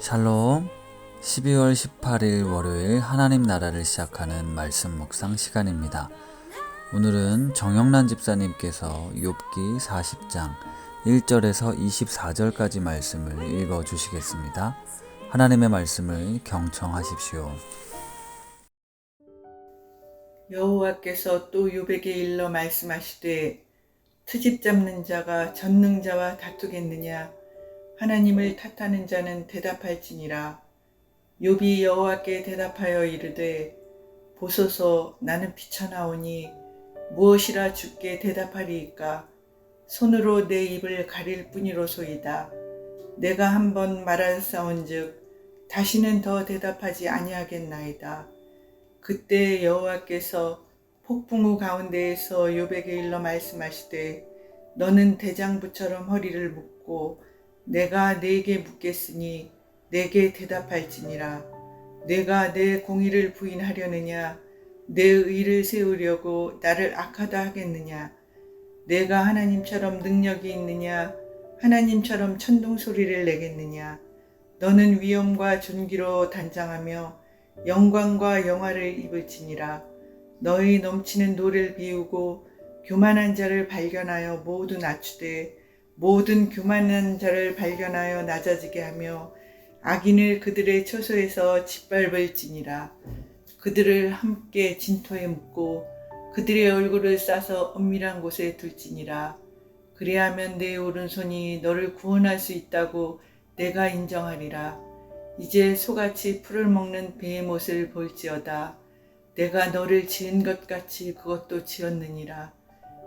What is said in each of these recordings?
샬롬. 12월 18일 월요일 하나님 나라를 시작하는 말씀 묵상 시간입니다. 오늘은 정영란 집사님께서 욥기 40장 1절에서 24절까지 말씀을 읽어 주시겠습니다. 하나님의 말씀을 경청하십시오. 여호와께서 또 욥에게 일러 말씀하시되 트집 잡는 자가 전능자와 다투겠느냐? 하나님을 탓하는 자는 대답할지니라. 욥이 여호와께 대답하여 이르되 보소서, 나는 비쳐나오니 무엇이라 주께 대답하리이까? 손으로 내 입을 가릴 뿐이로소이다. 내가 한번 말하사온즉 다시는 더 대답하지 아니하겠나이다. 그때 여호와께서 폭풍우 가운데에서 욥에게 일러 말씀하시되 너는 대장부처럼 허리를 묶고 내가 네게 묻겠으니 내게 대답할지니라. 내가 내 공의를 부인하려느냐? 내 의를 세우려고 나를 악하다 하겠느냐? 내가 하나님처럼 능력이 있느냐? 하나님처럼 천둥소리를 내겠느냐? 너는 위엄과 존귀로 단장하며 영광과 영화를 입을지니라. 너희 넘치는 노를 비우고 교만한 자를 발견하여 모두 낮추되 모든 교만한 자를 발견하여 낮아지게 하며 악인을 그들의 처소에서 짓밟을지니라. 그들을 함께 진토에 묻고 그들의 얼굴을 싸서 은밀한 곳에 둘지니라. 그리하면 내 오른손이 너를 구원할 수 있다고 내가 인정하리라. 이제 소같이 풀을 먹는 배의 못을 볼지어다. 내가 너를 지은 것 같이 그것도 지었느니라.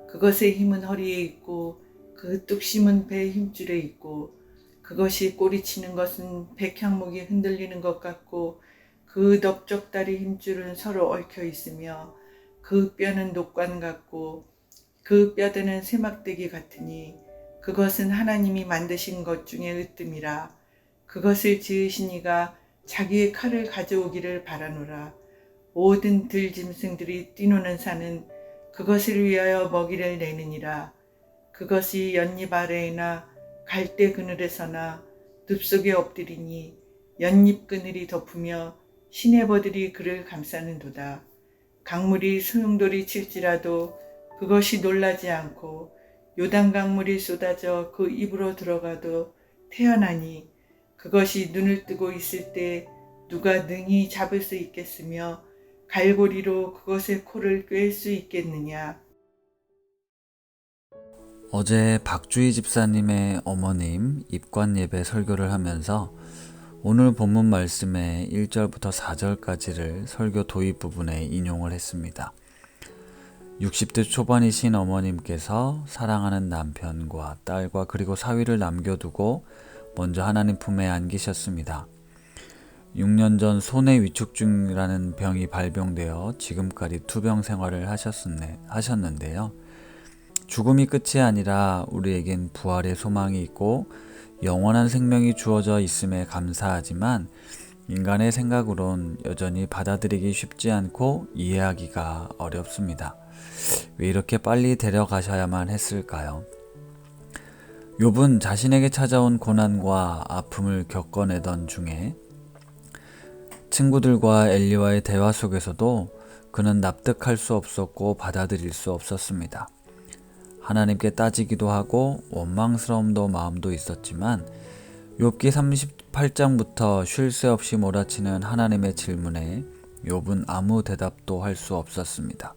그것의 힘은 허리에 있고 그 뚝심은 배의 힘줄에 있고 그것이 꼬리치는 것은 백향목이 흔들리는 것 같고 그 넓적다리 힘줄은 서로 얽혀 있으며 그 뼈는 녹관 같고 그 뼈대는 세막대기 같으니 그것은 하나님이 만드신 것 중에 으뜸이라. 그것을 지으신 이가 자기의 칼을 가져오기를 바라노라. 모든 들짐승들이 뛰노는 산은 그것을 위하여 먹이를 내느니라. 그것이 연잎 아래에나 갈대 그늘에서나 늪속에 엎드리니 연잎 그늘이 덮으며 시내버들이 그를 감싸는도다. 강물이 소용돌이 칠지라도 그것이 놀라지 않고 요단 강물이 쏟아져 그 입으로 들어가도 태어나니 그것이 눈을 뜨고 있을 때 누가 능히 잡을 수 있겠으며 갈고리로 그것의 코를 꿰을 수 있겠느냐. 어제 박주희 집사님의 어머님 입관 예배 설교를 하면서 오늘 본문 말씀의 1절부터 4절까지를 설교 도입 부분에 인용을 했습니다. 60대 초반이신 어머님께서 사랑하는 남편과 딸과 그리고 사위를 남겨두고 먼저 하나님 품에 안기셨습니다. 6년 전 소뇌 위축증이라는 병이 발병되어 지금까지 투병 생활을 하셨는데요. 죽음이 끝이 아니라 우리에겐 부활의 소망이 있고 영원한 생명이 주어져 있음에 감사하지만 인간의 생각으론 여전히 받아들이기 쉽지 않고 이해하기가 어렵습니다. 왜 이렇게 빨리 데려가셔야만 했을까요? 욥은 자신에게 찾아온 고난과 아픔을 겪어내던 중에 친구들과 엘리와의 대화 속에서도 그는 납득할 수 없었고 받아들일 수 없었습니다. 하나님께 따지기도 하고 원망스러움도 마음도 있었지만 욥기 38장부터 쉴 새 없이 몰아치는 하나님의 질문에 욥은 아무 대답도 할 수 없었습니다.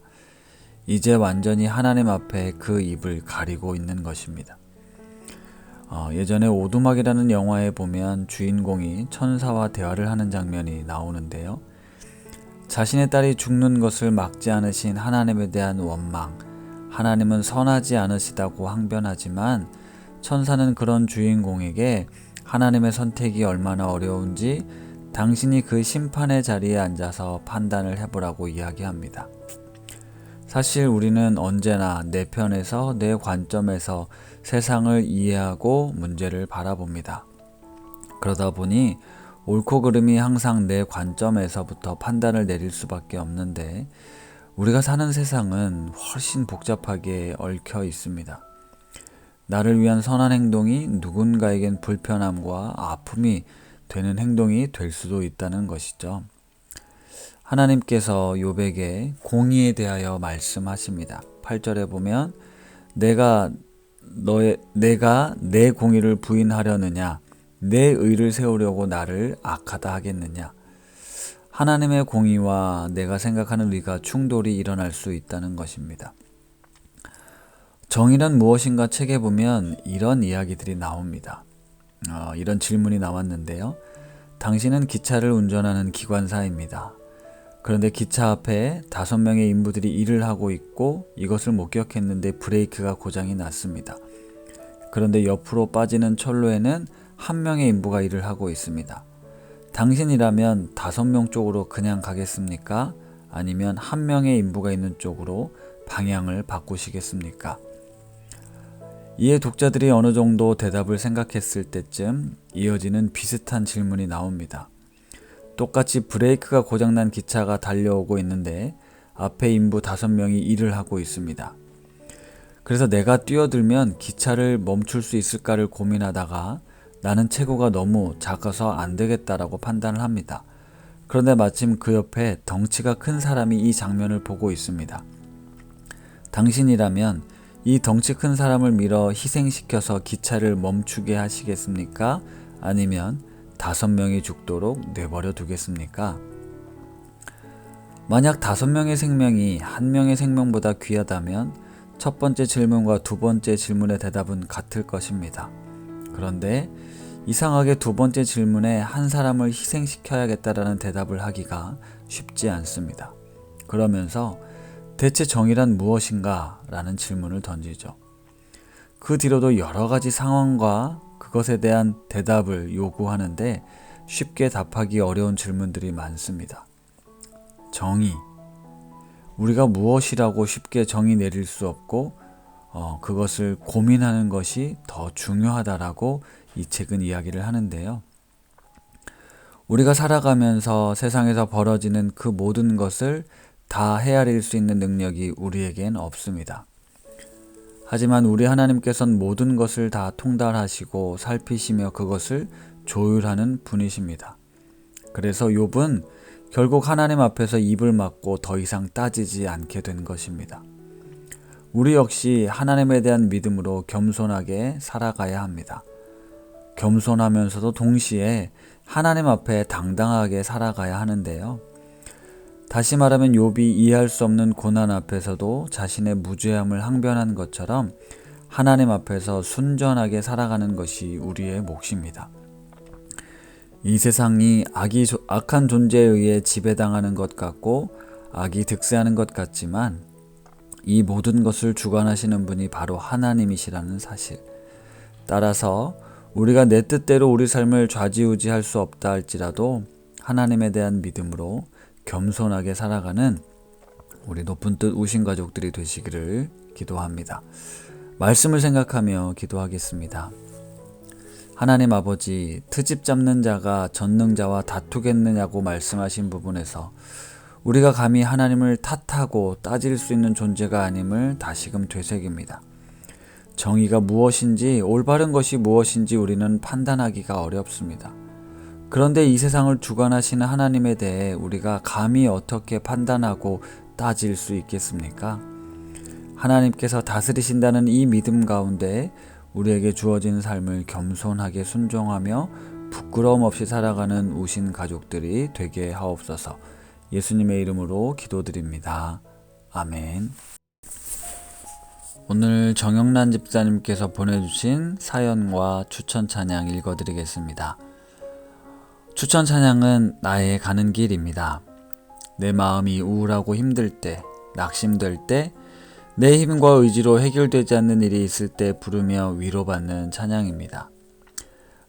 이제 완전히 하나님 앞에 그 입을 가리고 있는 것입니다. 예전에 오두막이라는 영화에 보면 주인공이 천사와 대화를 하는 장면이 나오는데요. 자신의 딸이 죽는 것을 막지 않으신 하나님에 대한 원망, 하나님은 선하지 않으시다고 항변하지만 천사는 그런 주인공에게 하나님의 선택이 얼마나 어려운지 당신이 그 심판의 자리에 앉아서 판단을 해보라고 이야기합니다. 사실 우리는 언제나 내 편에서 내 관점에서 세상을 이해하고 문제를 바라봅니다. 그러다 보니 옳고 그름이 항상 내 관점에서부터 판단을 내릴 수밖에 없는데 우리가 사는 세상은 훨씬 복잡하게 얽혀 있습니다. 나를 위한 선한 행동이 누군가에겐 불편함과 아픔이 되는 행동이 될 수도 있다는 것이죠. 하나님께서 욥에게 공의에 대하여 말씀하십니다. 8절에 보면 내가 내 공의를 부인하려느냐, 내 의를 세우려고 나를 악하다 하겠느냐. 하나님의 공의와 내가 생각하는 의가 충돌이 일어날 수 있다는 것입니다. 정의란 무엇인가 책에 보면 이런 이야기들이 나옵니다. 이런 질문이 나왔는데요. 당신은 기차를 운전하는 기관사입니다. 그런데 기차 앞에 5명의 인부들이 일을 하고 있고 이것을 목격했는데 브레이크가 고장이 났습니다. 그런데 옆으로 빠지는 철로에는 1명의 인부가 일을 하고 있습니다. 당신이라면 5명 쪽으로 그냥 가겠습니까? 아니면 1명의 인부가 있는 쪽으로 방향을 바꾸시겠습니까? 이에 독자들이 어느 정도 대답을 생각했을 때쯤 이어지는 비슷한 질문이 나옵니다. 똑같이 브레이크가 고장난 기차가 달려오고 있는데 앞에 인부 5명이 일을 하고 있습니다. 그래서 내가 뛰어들면 기차를 멈출 수 있을까를 고민하다가 나는 체구가 너무 작아서 안 되겠다라고 판단을 합니다. 그런데 마침 그 옆에 덩치가 큰 사람이 이 장면을 보고 있습니다. 당신이라면 이 덩치 큰 사람을 밀어 희생시켜서 기차를 멈추게 하시겠습니까? 아니면 5명이 죽도록 내버려 두겠습니까? 만약 5명의 생명이 1명의 생명보다 귀하다면 첫 번째 질문과 두 번째 질문의 대답은 같을 것입니다. 그런데 이상하게 두 번째 질문에 한 사람을 희생시켜야겠다라는 대답을 하기가 쉽지 않습니다. 그러면서 대체 정의란 무엇인가? 라는 질문을 던지죠. 그 뒤로도 여러 가지 상황과 그것에 대한 대답을 요구하는데 쉽게 답하기 어려운 질문들이 많습니다. 정의. 우리가 무엇이라고 쉽게 정의 내릴 수 없고 그것을 고민하는 것이 더 중요하다라고 이 책은 이야기를 하는데요. 우리가 살아가면서 세상에서 벌어지는 그 모든 것을 다 헤아릴 수 있는 능력이 우리에겐 없습니다. 하지만 우리 하나님께서는 모든 것을 다 통달하시고 살피시며 그것을 조율하는 분이십니다. 그래서 욥은 결국 하나님 앞에서 입을 막고 더 이상 따지지 않게 된 것입니다. 우리 역시 하나님에 대한 믿음으로 겸손하게 살아가야 합니다. 겸손하면서도 동시에 하나님 앞에 당당하게 살아가야 하는데요. 다시 말하면 욥이 이해할 수 없는 고난 앞에서도 자신의 무죄함을 항변한 것처럼 하나님 앞에서 순전하게 살아가는 것이 우리의 몫입니다. 이 세상이 악한 존재에 의해 지배당하는 것 같고 악이 득세하는 것 같지만 이 모든 것을 주관하시는 분이 바로 하나님이시라는 사실. 따라서 우리가 내 뜻대로 우리 삶을 좌지우지할 수 없다 할지라도 하나님에 대한 믿음으로 겸손하게 살아가는 우리 높은 뜻 우신 가족들이 되시기를 기도합니다. 말씀을 생각하며 기도하겠습니다. 하나님 아버지, 트집 잡는 자가 전능자와 다투겠느냐고 말씀하신 부분에서 우리가 감히 하나님을 탓하고 따질 수 있는 존재가 아님을 다시금 되새깁니다. 정의가 무엇인지, 올바른 것이 무엇인지 우리는 판단하기가 어렵습니다. 그런데 이 세상을 주관하시는 하나님에 대해 우리가 감히 어떻게 판단하고 따질 수 있겠습니까? 하나님께서 다스리신다는 이 믿음 가운데 우리에게 주어진 삶을 겸손하게 순종하며 부끄러움 없이 살아가는 우신 가족들이 되게 하옵소서. 예수님의 이름으로 기도드립니다. 아멘. 오늘 정영란 집사님께서 보내주신 사연과 추천 찬양 읽어드리겠습니다. 추천 찬양은 나의 가는 길입니다. 내 마음이 우울하고 힘들 때, 낙심될 때, 내 힘과 의지로 해결되지 않는 일이 있을 때 부르며 위로받는 찬양입니다.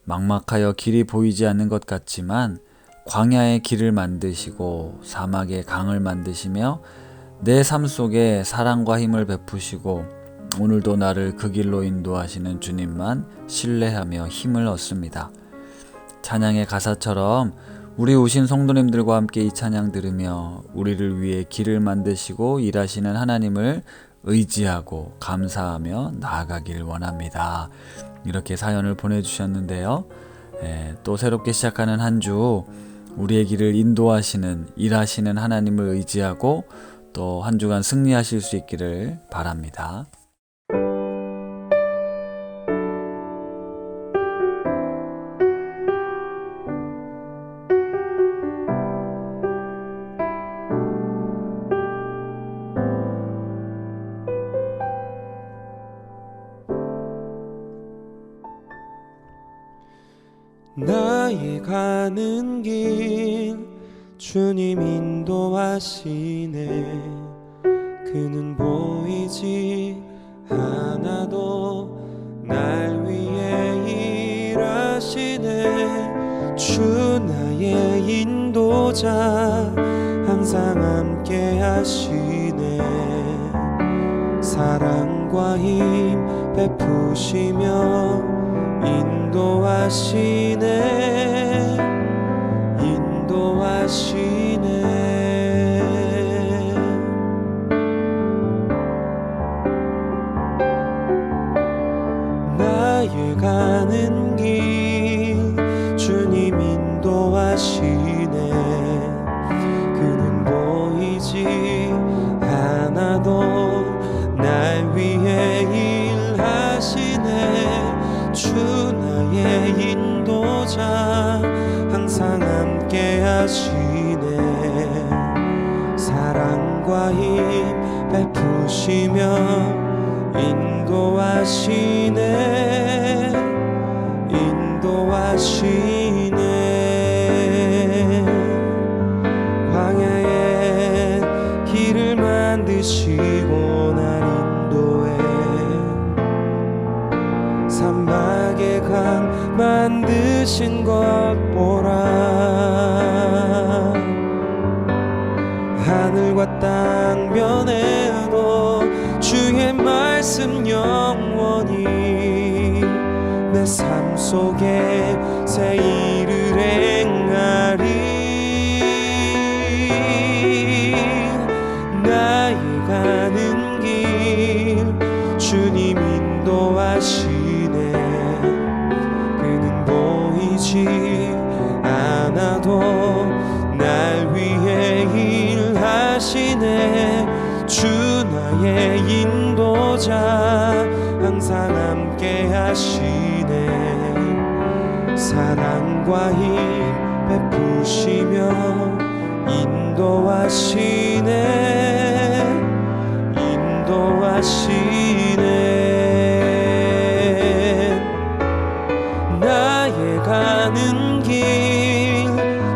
막막하여 길이 보이지 않는 것 같지만 광야의 길을 만드시고 사막의 강을 만드시며 내 삶 속에 사랑과 힘을 베푸시고 오늘도 나를 그 길로 인도하시는 주님만 신뢰하며 힘을 얻습니다. 찬양의 가사처럼 우리 우신 성도님들과 함께 이 찬양 들으며 우리를 위해 길을 만드시고 일하시는 하나님을 의지하고 감사하며 나아가길 원합니다. 이렇게 사연을 보내주셨는데요. 또 새롭게 시작하는 한 주 우리의 길을 인도하시는 일하시는 하나님을 의지하고 또 한 주간 승리하실 수 있기를 바랍니다. 나의 가는 길 주님 인도하시네. 그는 보이지 않아도 날 위해 일하시네. 주 나의 인도자 항상 함께 하시네. 사랑과 힘 베푸시며 인도하시네. 나의 가는 길 주님 인도하시네. 그는 보이지 않아도 날 위해 일하시네. 주 나의 인도자 항상 함께 하시네. 사랑과 힘 베푸시며 인도하시네. 광야에 길을 만드시고 날 인도해. 사막에 강 만드신 것 보라. 하늘과 땅 변해도 주의 말씀 영원히 내 삶 속에 새 일을 행하리. 나의 가는 길 주님 인도하시네. 그는 보이지 않아도 날 위해 일하시네. 주 나의 인도자 항상 함께 하시네. 사랑과 힘 베푸시며 인도하시네. 나의 가는 길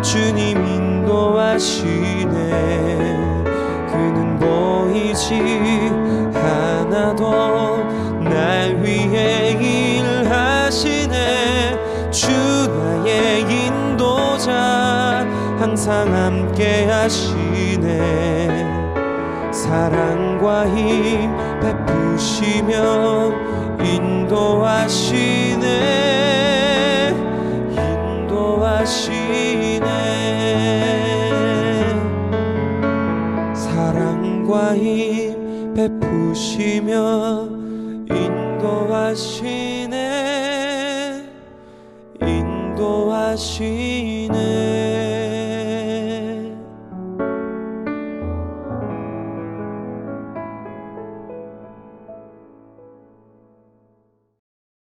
주님 인도하시네. 그는 보이지 않아도 날 위해 일하시네. 주 나의 인도자 항상 함께 하시네. 사랑과 힘 베푸시며 인도하시네. 사랑과 힘 베푸시며 인도하시네.